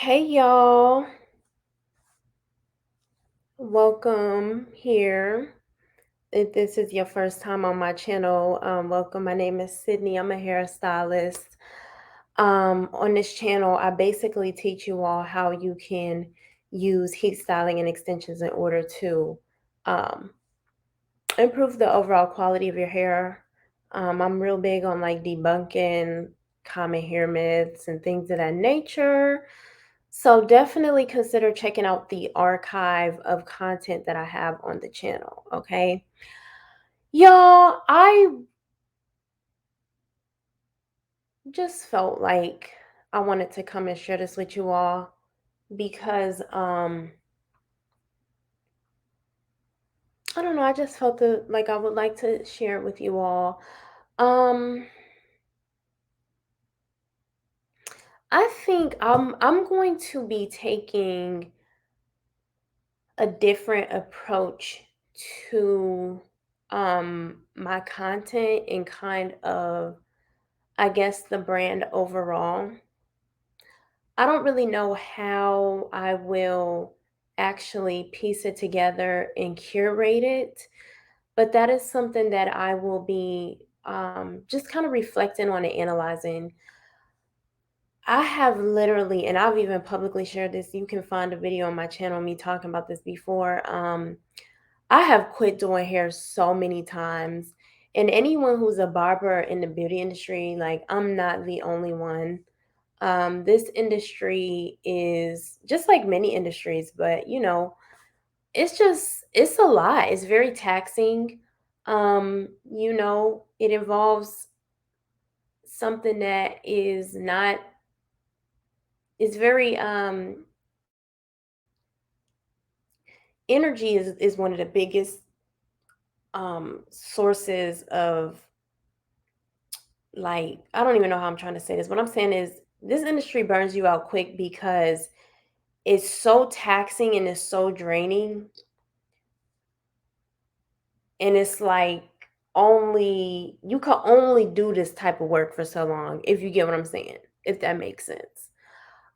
Hey y'all, welcome here. If this is your first time on my channel, welcome. My name is Sydney. I'm a hairstylist. On this channel, I basically teach you all how you can use heat styling and extensions in order to um, improve the overall quality of your hair. I'm real big on like debunking common hair myths and things of that nature. So definitely consider checking out the archive of content that I have on the channel, okay? Y'all, I just felt like I wanted to come and share this with you all because I don't know, I just felt like I would like to share it with you all. Um I think I'm going to be taking a different approach to my content and kind of, I guess, the brand overall. I don't really know how I will actually piece it together and curate it, but that is something that I will be just kind of reflecting on and analyzing. I have literally, and I've even publicly shared this. You can find a video on my channel, me talking about this before. I have quit doing hair so many times. And anyone who's a barber in the beauty industry, like, I'm not the only one. This industry is just like many industries, but it's a lot. It's very taxing. It involves something that is very energy is one of the biggest sources of, like, I don't even know how I'm trying to say this. What I'm saying is this industry burns you out quick because it's so taxing and it's so draining. And it's like, only you can only do this type of work for so long, if you get what I'm saying, if that makes sense.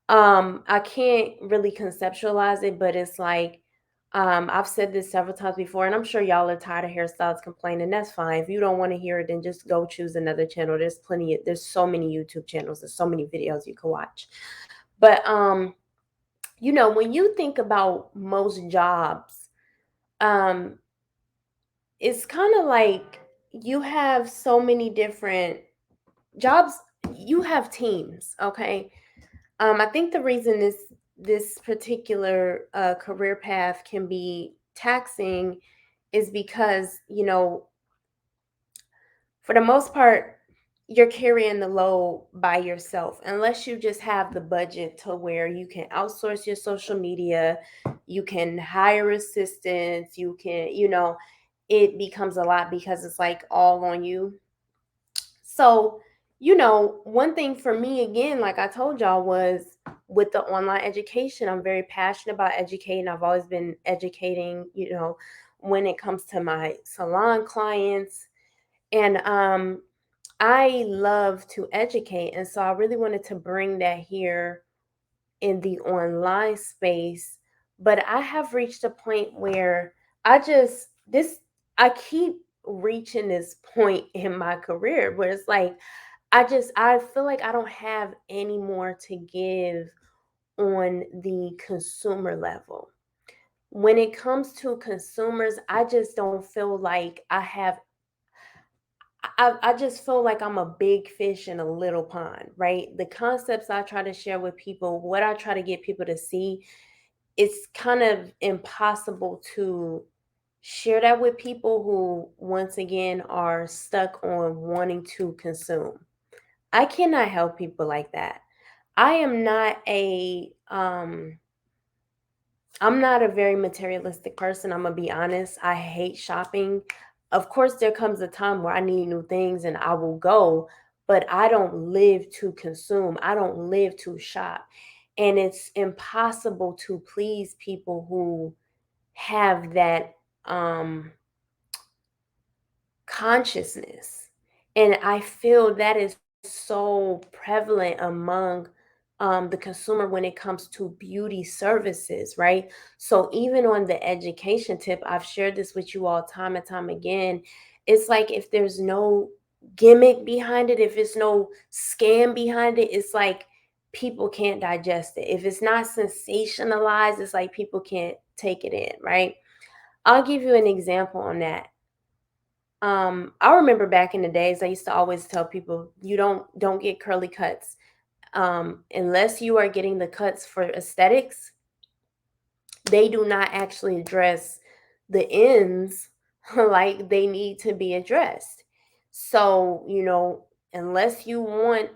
I can't really conceptualize it, but it's like, I've said this several times before, and I'm sure y'all are tired of hairstyles complaining. That's fine. If you don't want to hear it, then just go choose another channel. There's so many YouTube channels, there's so many videos you can watch. But when you think about most jobs, um, it's kind of like you have so many different jobs, you have teams, okay? I think the reason this particular career path can be taxing is because, for the most part, you're carrying the load by yourself, unless you just have the budget to where you can outsource your social media, you can hire assistants, it becomes a lot because it's like all on you. So, one thing for me, again, like I told y'all, was with the online education. I'm very passionate about educating. I've always been educating, when it comes to my salon clients. And I love to educate. And so I really wanted to bring that here in the online space. But I have reached a point where I keep reaching this point in my career where it's like, I feel like I don't have any more to give on the consumer level. When it comes to consumers, I just don't feel like I just feel like I'm a big fish in a little pond, right? The concepts I try to share with people, what I try to get people to see, it's kind of impossible to share that with people who, once again, are stuck on wanting to consume. I cannot help people like that. I am not a I'm not a very materialistic person. I'm gonna be honest. I hate shopping. Of course, there comes a time where I need new things and I will go, but I don't live to consume. I don't live to shop. And it's impossible to please people who have that consciousness. And I feel that is so prevalent among the consumer when it comes to beauty services, right? So even on the education tip, I've shared this with you all time and time again. It's like if there's no gimmick behind it, if it's no scam behind it, it's like people can't digest it. If it's not sensationalized, it's like people can't take it in, right? I'll give you an example on that. I remember back in the days, I used to always tell people, you don't get curly cuts unless you are getting the cuts for aesthetics. They do not actually address the ends like they need to be addressed. So, unless you want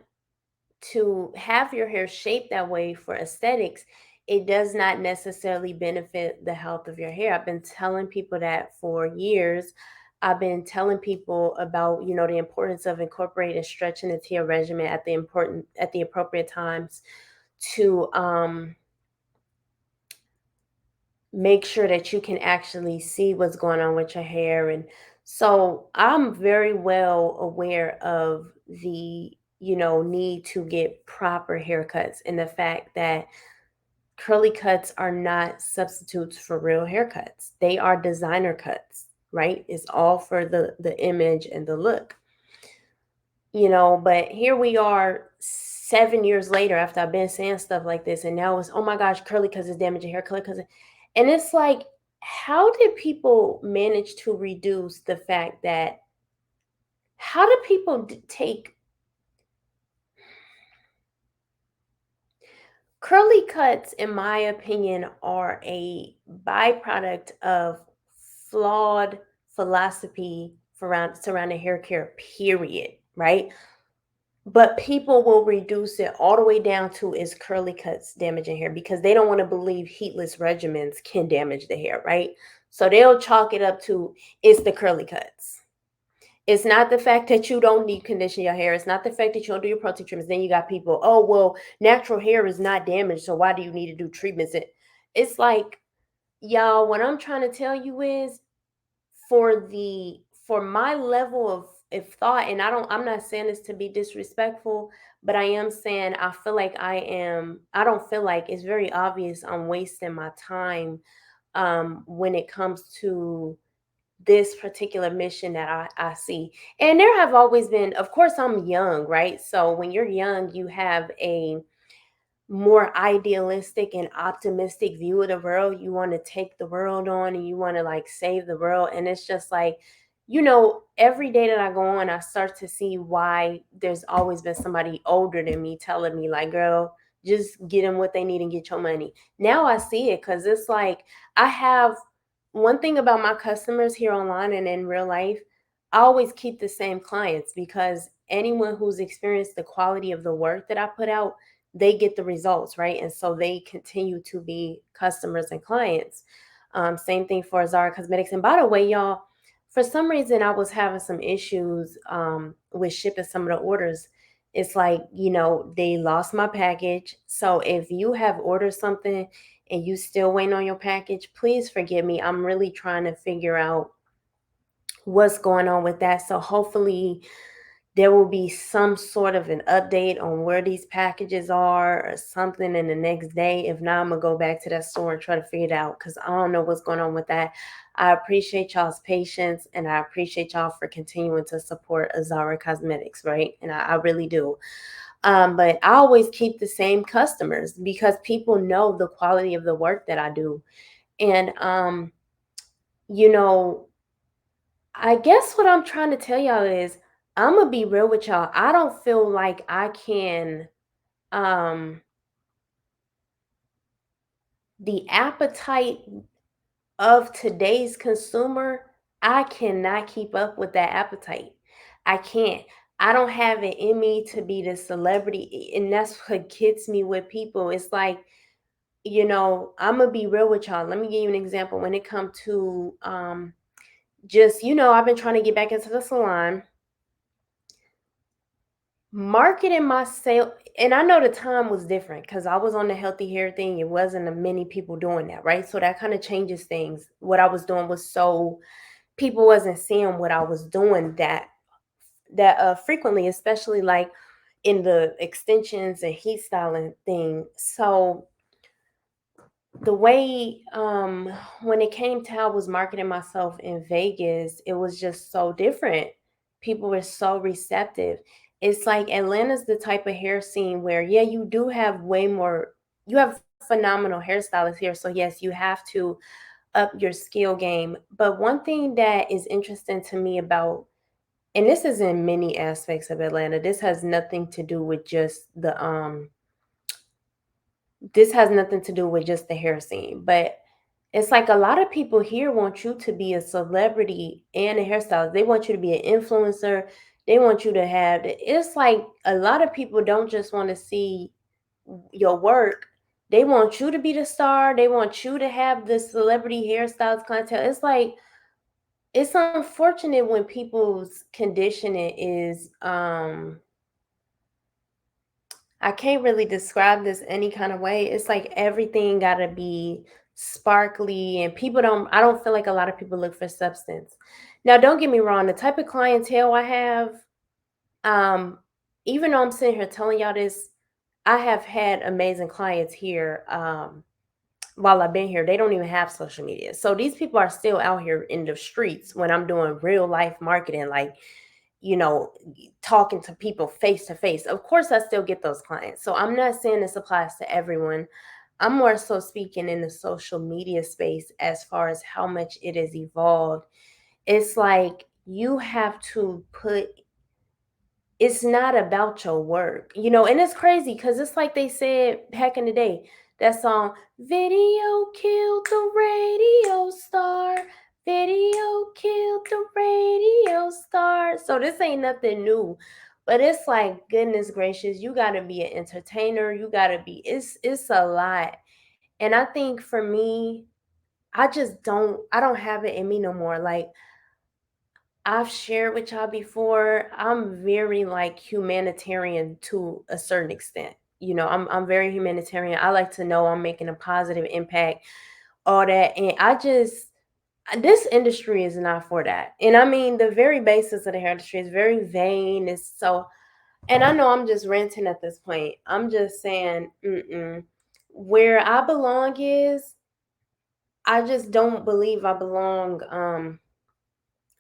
to have your hair shaped that way for aesthetics, it does not necessarily benefit the health of your hair. I've been telling people that for years. I've been telling people about, the importance of incorporating stretching into your regimen at the appropriate times to make sure that you can actually see what's going on with your hair. And so I'm very well aware of the, need to get proper haircuts and the fact that curly cuts are not substitutes for real haircuts. They are designer cuts, right? It's all for the image and the look. But here we are 7 years later after I've been saying stuff like this, and now it's, oh my gosh, curly cuts is damaging hair, curly cuts. And it's like, how did people manage to reduce the fact that, how do people take curly cuts, in my opinion, are a byproduct of flawed philosophy surrounding hair care, period, right? But people will reduce it all the way down to is curly cuts damaging hair because they don't want to believe heatless regimens can damage the hair, right? So they'll chalk it up to it's the curly cuts. It's not the fact that you don't need condition your hair. It's not the fact that you don't do your protein treatments. Then you got people, oh well, natural hair is not damaged, so why do you need to do treatments? It's like, y'all, what I'm trying to tell you is for my level of thought, and I'm not saying this to be disrespectful, but I am saying I don't feel like it's very obvious I'm wasting my time when it comes to this particular mission that I see. And there have always been, of course, I'm young, right? So when you're young, you have a more idealistic and optimistic view of the world. You want to take the world on and you want to like save the world. And it's just like, every day that I go on, I start to see why there's always been somebody older than me telling me, like, girl, just get them what they need and get your money. Now I see it because it's like I have one thing about my customers here online and in real life. I always keep the same clients because anyone who's experienced the quality of the work that I put out, they get the results, right? And so they continue to be customers and clients. Same thing for Zara Cosmetics. And by the way, y'all, for some reason, I was having some issues with shipping some of the orders. It's like, they lost my package. So if you have ordered something and you still waiting on your package, please forgive me. I'm really trying to figure out what's going on with that. So hopefully there will be some sort of an update on where these packages are or something in the next day. If not, I'm gonna go back to that store and try to figure it out because I don't know what's going on with that. I appreciate y'all's patience and I appreciate y'all for continuing to support Azara Cosmetics, right? And I really do. But I always keep the same customers because people know the quality of the work that I do. And you know, I guess what I'm trying to tell y'all is I'm gonna be real with y'all. I don't feel like I can um the appetite of today's consumer, I cannot keep up with that appetite. I can't. I don't have it in me to be the celebrity, and that's what gets me with people. It's like, I'm gonna be real with y'all. Let me give you an example when it comes to just, I've been trying to get back into the salon marketing myself. And I know the time was different because I was on the healthy hair thing. It wasn't a many people doing that, right? So that kind of changes things. What I was doing was so people wasn't seeing what I was doing that frequently, especially like in the extensions and heat styling thing. So the way when it came to how I was marketing myself in Vegas, it was just so different. People were so receptive. It's like Atlanta's the type of hair scene where, yeah, you do have way more, you have phenomenal hairstylists here. So yes, you have to up your skill game. But one thing that is interesting to me about, and this is in many aspects of Atlanta, this has nothing to do with just the this has nothing to do with just the hair scene, but it's like a lot of people here want you to be a celebrity and a hairstylist. They want you to be an influencer. They want you to have, it's like a lot of people don't just want to see your work. They want you to be the star. They want you to have the celebrity hairstyles clientele. It's like, it's unfortunate when people's conditioning is I can't really describe this any kind of way. It's like everything gotta be sparkly, and people don't, I don't feel like a lot of people look for substance. Now, don't get me wrong, the type of clientele I have, um, even though I'm sitting here telling y'all this, I have had amazing clients here. While I've been here, they don't even have social media. So these people are still out here in the streets when I'm doing real life marketing, like, you know, talking to people face to face. Of course, I still get those clients. So I'm not saying this applies to everyone. I'm more so speaking in the social media space as far as how much it has evolved. It's like you have to put, it's not about your work, you know, and it's crazy because it's like they said back in the day, that song, video killed the radio star, video killed the radio star. So this ain't nothing new, but it's like, goodness gracious, you got to be an entertainer. You got to be, it's a lot. And I think for me, I don't have it in me no more. Like, I've shared with y'all before, I'm very like humanitarian to a certain extent. You know, I'm very humanitarian. I like to know I'm making a positive impact, all that. And I just, this industry is not for that. And I mean, the very basis of the hair industry is very vain. It's so, and I know I'm just ranting at this point. I'm just saying, where I belong is, I just don't believe I belong.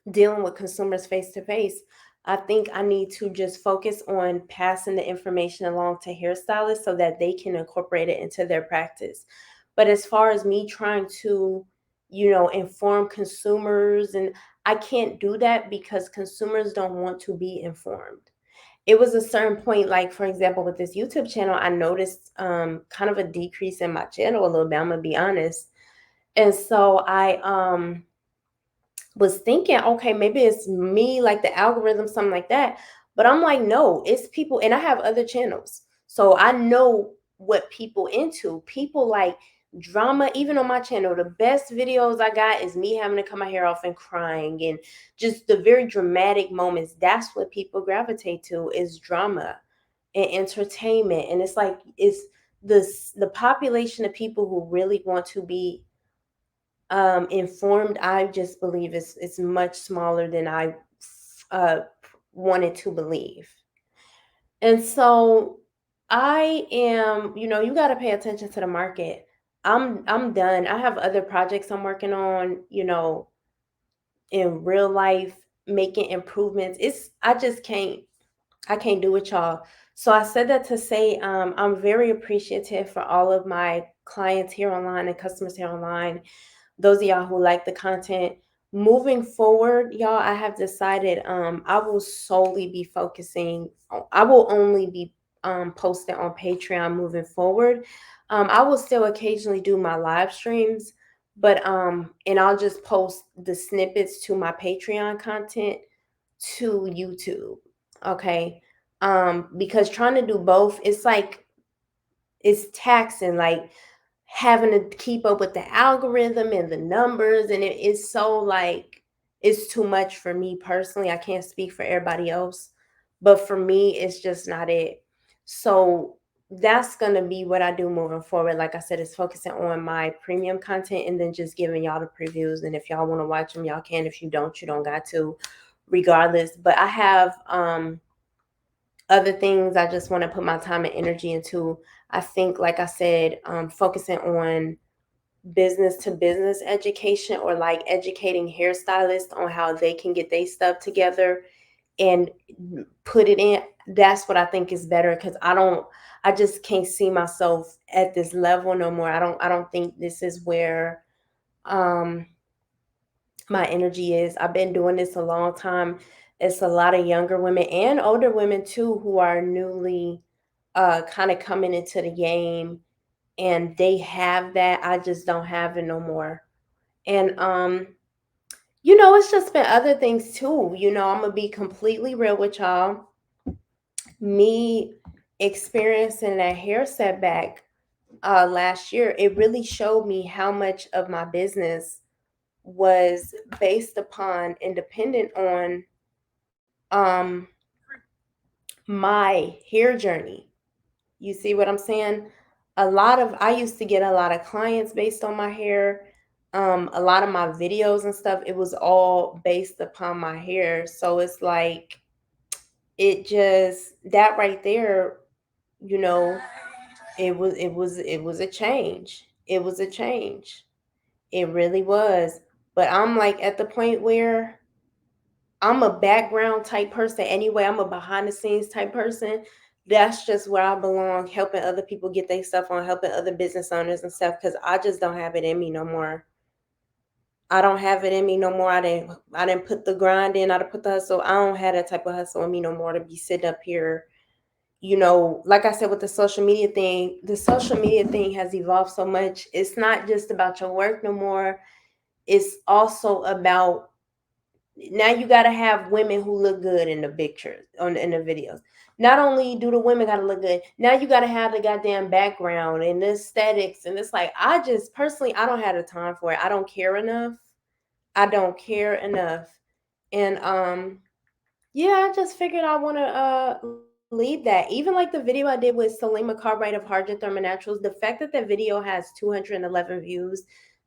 Dealing with consumers face to face. I think I need to just focus on passing the information along to hairstylists so that they can incorporate it into their practice. But as far as me trying to, you know, inform consumers, and I can't do that because consumers don't want to be informed. It was a certain point, like for example, with this YouTube channel, I noticed kind of a decrease in my channel a little bit. I'm gonna be honest. And so I was thinking, okay, maybe it's me, like the algorithm, something like that. But I'm like, no, it's people, and I have other channels. So I know what people into. People like drama, even on my channel. The best videos I got is me having to cut my hair off and crying and just the very dramatic moments. That's what people gravitate to, is drama and entertainment. And it's like, it's the population of people who really want to be informed, I just believe it's much smaller than I uh, wanted to believe. And so I am, you know, you got to pay attention to the market. I'm done. I have other projects I'm working on, you know, in real life, making improvements. It's, I just can't, I can't do it, y'all. So I said that to say I'm very appreciative for all of my clients here online and customers here online, those of y'all who like the content. Moving forward, y'all, I have decided I will solely be focusing I will only be posting on Patreon moving forward. I will still occasionally do my live streams, but and I'll just post the snippets to my Patreon content to YouTube. Okay. Because trying to do both, it's like, it's taxing, like having to keep up with the algorithm and the numbers, and it is so like, it's too much for me personally. I can't speak for everybody else, but for me it's just not it. So that's going to be what I do moving forward. Like I said, it's focusing on my premium content and then just giving y'all the previews, and if y'all want to watch them, y'all can. If you don't, you don't got to, regardless. But I have Other things I just want to put my time and energy into. I think, like I said, focusing on business to business education, or like educating hairstylists on how they can get their stuff together and put it in. That's what I think is better, because I just can't see myself at this level no more. I don't think this is where um my energy is. I've been doing this a long time. It's a lot of younger women and older women too who are newly kind of coming into the game, and they have that. I just don't have it no more. And it's just been other things too. I'm gonna be completely real with y'all. Me experiencing that hair setback last year, it really showed me how much of my business was based upon and dependent on um my hair journey. You see what I'm saying? I used to get a lot of clients based on my hair. A lot of my videos and stuff, it was all based upon my hair. So it's like, that right there, you know, it was a change. It was a change. It really was. But I'm like at the point where I'm a background type person anyway. I'm a behind the scenes type person. That's just where I belong, helping other people get their stuff on, helping other business owners and stuff, because I just don't have it in me no more. I don't have it in me no more. I didn't put the grind in, I didn't put the hustle. I don't have that type of hustle in me no more to be sitting up here. Like I said, with the social media thing has evolved so much. It's not just about your work no more. It's also about, now you got to have women who look good in the pictures, in the videos. Not only do the women got to look good, now you got to have the goddamn background and the aesthetics. And it's like, I just personally, I don't have the time for it. I don't care enough. I don't care enough. And yeah, I just figured I want to lead that. Even like the video I did with Salima Cartwright of Harjan Thermal Naturals, the fact that that video has 211 views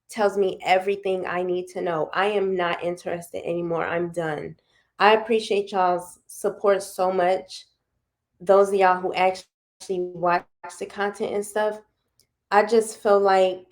tells me everything I need to know. I am not interested anymore. I'm done. I appreciate y'all's support so much. Those of y'all who actually watch the content and stuff, I just feel like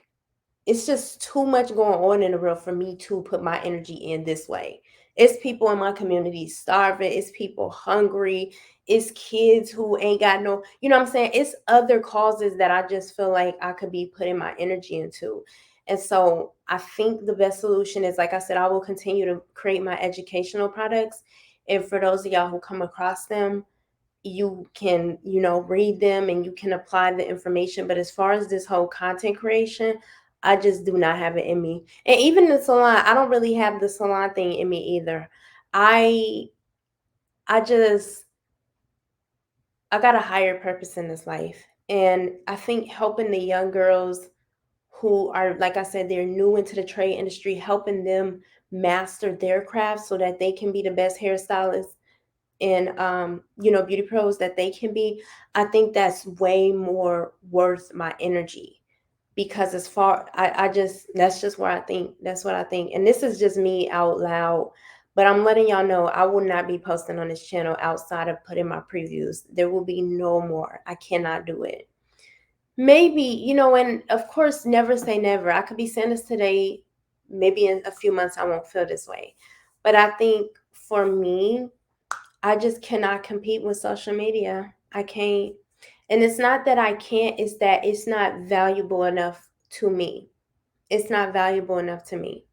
it's just too much going on in the world for me to put my energy in this way. It's people in my community starving, it's people hungry, it's kids who ain't got no, what I'm saying? It's other causes that I just feel like I could be putting my energy into. And so I think the best solution is, like I said, I will continue to create my educational products. And for those of y'all who come across them, you can read them and you can apply the information. But as far as this whole content creation, I just do not have it in me. And even the salon, I don't really have the salon thing in me either. I i just i got a higher purpose in this life, and I think helping the young girls who are, like I said, they're new into the trade industry, helping them master their craft so that they can be the best hairstylists and beauty pros that they can be. I think that's way more worth my energy, because as far I just that's just where I think that's what I think. And this is just me out loud, but I'm letting y'all know I will not be posting on this channel outside of putting my previews. There will be no more. I cannot do it. Maybe, and of course, never say never. I could be saying this today, maybe in a few months I won't feel this way. But I think for me, I just cannot compete with social media. I can't. And it's not that I can't, it's that it's not valuable enough to me. It's not valuable enough to me.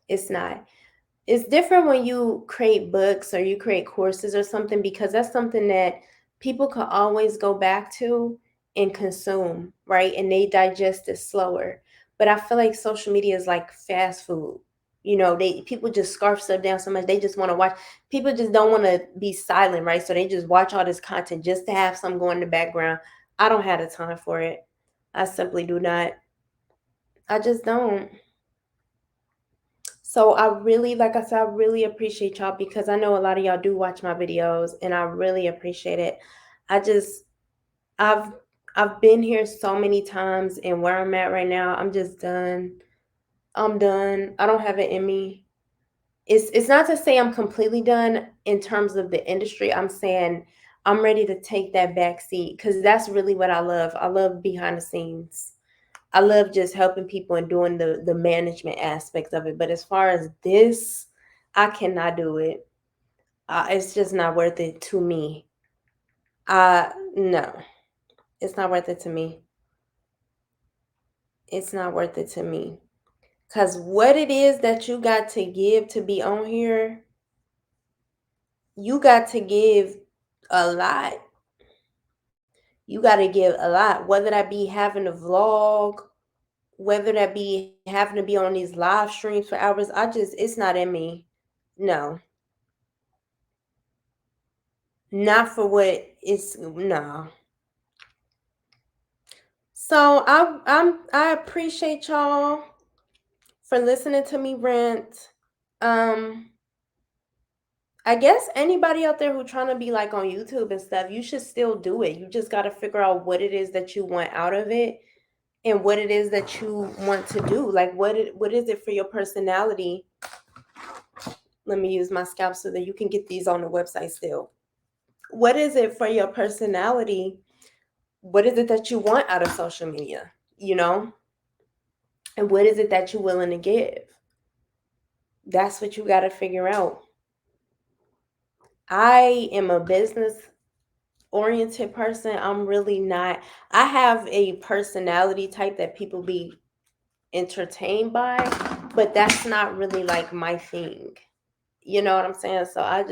It's not. It's different when you create books or you create courses or something, because that's something that people can always go back to and consume, right? And they digest it slower. But I feel like social media is like fast food. People just scarf stuff down so much. They just want to watch. People just don't want to be silent, right? So they just watch all this content just to have something going in the background. I don't have the time for it. I simply do not. I just don't. So I really, like I said, I really appreciate y'all, because I know a lot of y'all do watch my videos, and I really appreciate it. I just, I've, I've been here so many times, and where I'm at right now, I'm just done. I'm done. I don't have it in me. It's not to say I'm completely done in terms of the industry. I'm saying I'm ready to take that back seat because that's really what I love. I love behind the scenes. I love just helping people and doing the management aspects of it. But as far as this, I cannot do it. It's just not worth it to me. No, it's not worth it to me. It's not worth it to me. Cause what it is that you got to give to be on here, you got to give a lot. You got to give a lot. Whether that be having a vlog, whether that be having to be on these live streams for hours, it's not in me. No, not for what it's no. So I appreciate y'all for listening to me rant. Um, I guess anybody out there who trying to be like on YouTube and stuff, you should still do it. You just got to figure out what it is that you want out of it and what it is that you want to do. Like what is it for your personality? Let me use my scalp so that you can get these on the website still. What is it for your personality? What is it that you want out of social media? You know? And what is it that you're willing to give? That's what you got to figure out. I am a business oriented person. I'm really not. I have a personality type that people be entertained by, but that's not really like my thing. You know what I'm saying? So I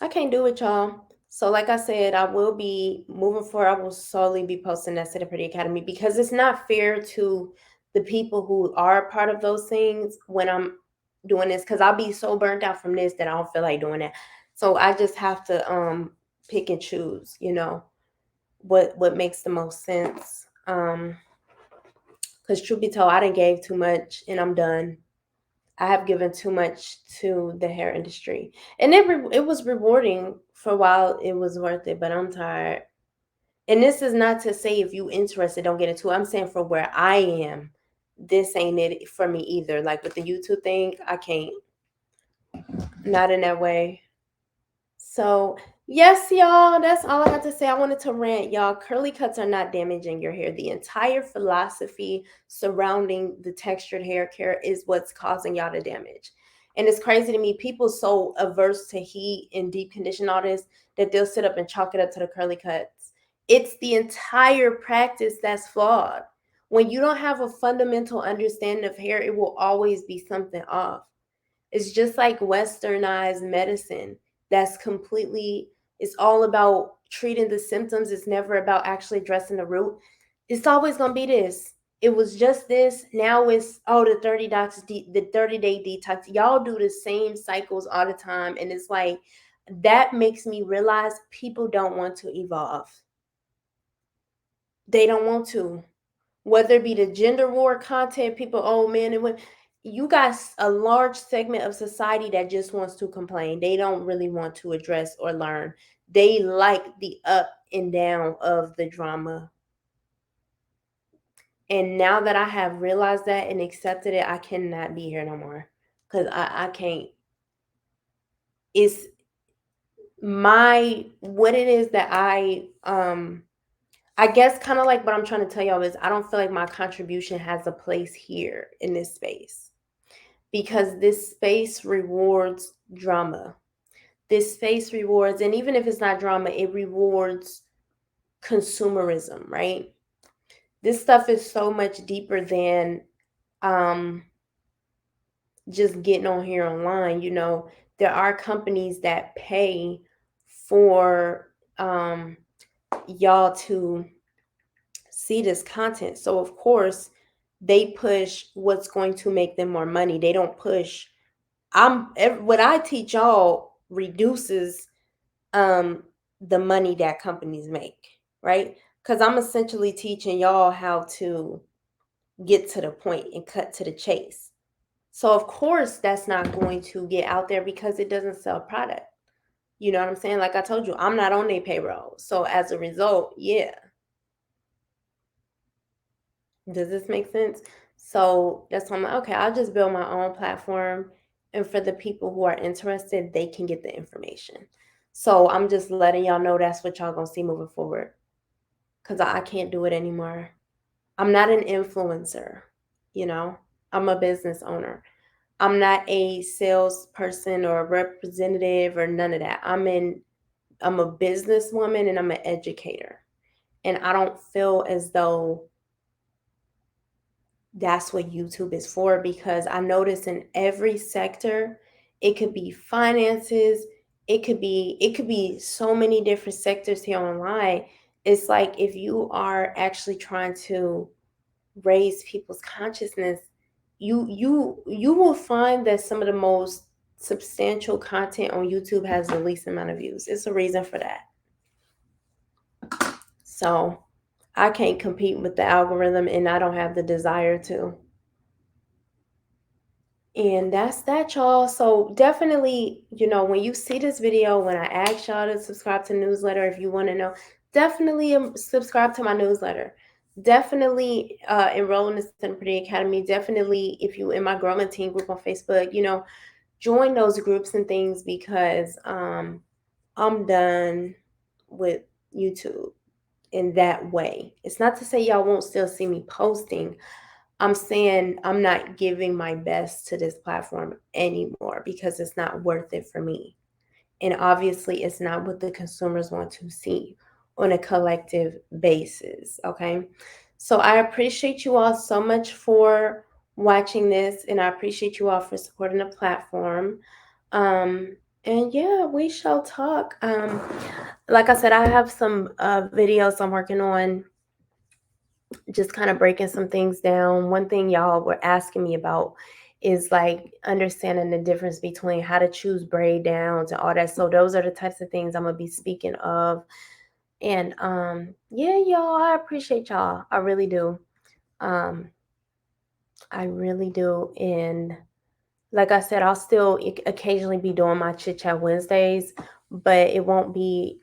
can't do it, y'all. So, like I said, I will be moving forward. I will solely be posting that Syddin Pretty Academy because it's not fair to the people who are a part of those things when I'm doing this because I'll be so burnt out from this that I don't feel like doing that. So I just have to pick and choose, what makes the most sense. Because truth be told, I done gave too much and I'm done. I have given too much to the hair industry, and it was rewarding for a while. It was worth it, but I'm tired. And this is not to say if you interested, don't get into it. I'm saying for where I am, this ain't it for me either. Like with the YouTube thing, I can't. Not in that way. So, yes, y'all, that's all I have to say. I wanted to rant, y'all. Curly cuts are not damaging your hair. The entire philosophy surrounding the textured hair care is what's causing y'all to damage. And it's crazy to me. People so averse to heat and deep condition all this that they'll sit up and chalk it up to the curly cuts. It's the entire practice that's flawed. When you don't have a fundamental understanding of hair, it will always be something off. It's just like westernized medicine that's completely, it's all about treating the symptoms. It's never about actually addressing the root. It's always going to be this. It was just this. Now it's, oh, the 30-day detox. Y'all do the same cycles all the time. And it's like, that makes me realize people don't want to evolve. They don't want to. Whether it be the gender war content, people, oh man and women, you got a large segment of society that just wants to complain. They don't really want to address or learn. They like the up and down of the drama. And now that I have realized that and accepted it, I cannot be here no more. Because I can't. It's what it is that I guess kind of like what I'm trying to tell y'all is I don't feel like my contribution has a place here in this space because this space rewards drama. This space rewards, and even if it's not drama, it rewards consumerism, right? This stuff is so much deeper than just getting on here online. There are companies that pay for y'all to see this content. So of course, they push what's going to make them more money. They don't push what I teach y'all reduces the money that companies make, right? Because I'm essentially teaching y'all how to get to the point and cut to the chase. So of course that's not going to get out there because it doesn't sell product. You know what I'm saying? Like I told you, I'm not on their payroll. So as a result, yeah. Does this make sense? So that's why I'm like, okay, I'll just build my own platform. And for the people who are interested, they can get the information. So I'm just letting y'all know that's what y'all gonna see moving forward. Cause I can't do it anymore. I'm not an influencer, you know. I'm a business owner. I'm not a salesperson or a representative or none of that. I'm a businesswoman and I'm an educator. And I don't feel as though that's what YouTube is for, because I notice in every sector, it could be finances, it could be so many different sectors here online. It's like if you are actually trying to raise people's consciousness, you will find that some of the most substantial content on YouTube has the least amount of views. It's a reason for that. So I can't compete with the algorithm and I don't have the desire to. And that's that, y'all. So definitely, when you see this video, when I ask y'all to subscribe to the newsletter, if you want to know, definitely subscribe to my newsletter. Definitely enroll in the Syddin Pretty Academy. Definitely, if you in my Growentine group on Facebook, join those groups and things, because I'm done with YouTube in that way. It's not to say y'all won't still see me posting. I'm saying I'm not giving my best to this platform anymore because it's not worth it for me. And obviously, it's not what the consumers want to see on a collective basis. Okay. So I appreciate you all so much for watching this, and I appreciate you all for supporting the platform. And yeah, we shall talk. Like I said, I have some videos I'm working on, just kind of breaking some things down. One thing y'all were asking me about is like understanding the difference between how to choose braid downs and all that. So those are the types of things I'm gonna be speaking of. And yeah, y'all, I appreciate y'all. I really do. Um, I really do. And like I said, I'll still occasionally be doing my chit chat Wednesdays, but it won't be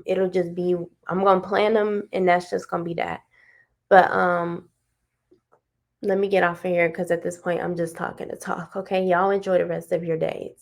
it'll just be, I'm gonna plan them and that's just gonna be that. But let me get off of here because at this point I'm just talking to talk. Okay, y'all enjoy the rest of your day.